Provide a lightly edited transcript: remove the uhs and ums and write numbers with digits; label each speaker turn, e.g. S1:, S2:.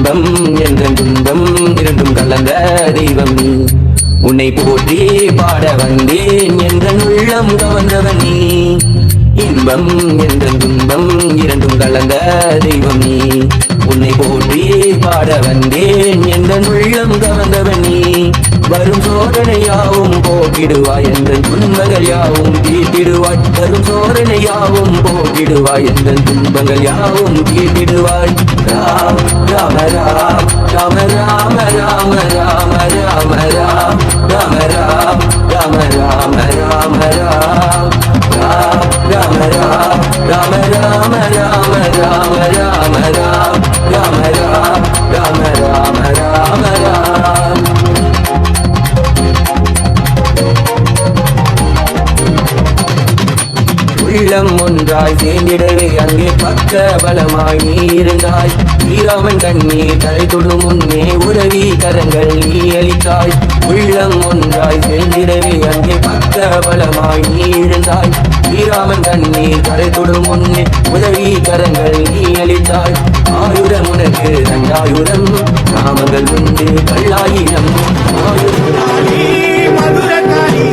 S1: இன்பம் என்ற துன்பம் இரண்டும் கலந்த தெய்வம் நீ. உன்னை போற்றி பாட வந்தேன் என்ற உள்ளம் கவர்ந்தவன் நீ. இன்பம் என்ற துன்பம் இரண்டும் கலந்த தெய்வம் நீ. உன்னை போற்றி பாட வந்தேன் என்ற உள்ளம் கவர்ந்தவன் நீ. வரும் சோதனையாவும் போக்கிடுவாய் என்ற துன்பங்கள் யாவும் தீர்த்திடுவாய். வரும் சோதனையாவும் போக்கிடுவாய் என்ற துன்பங்கள் யாவும் தீர்த்திடுவாய். ராம் ராம ராம் ராம ராம ராம ராம ராம ராம் ராம ராம் ராம ராம ராம ராம் ராம ராம் ராம ராம ராம ராம ராம ராம் ராம ராம் ராம ராம ராம ராம். உள்ளம் ஒன்றாய் சேர்ந்திடவே அங்கே பக்க பலமாய் நீ இருந்தாய். ஸ்ரீராமன் கண்ணீர் தலை தொடும் முன்னே உதவி கரங்கள் நீ அளித்தாய். உள்ளம் ஒன்றாய் சேர்ந்திடவே அங்கே பக்க பலமாய் நீ இருந்தாய். ஸ்ரீராமன் கண்ணீர் தலை தொடும் முன்னே உதவி கரங்கள் நீ அளித்தாய். ஆயுதம் உனக்கு தண்டாயுதம் நாமங்கள் உண்டு பல்லாயிரம்.
S2: மதுரகாரி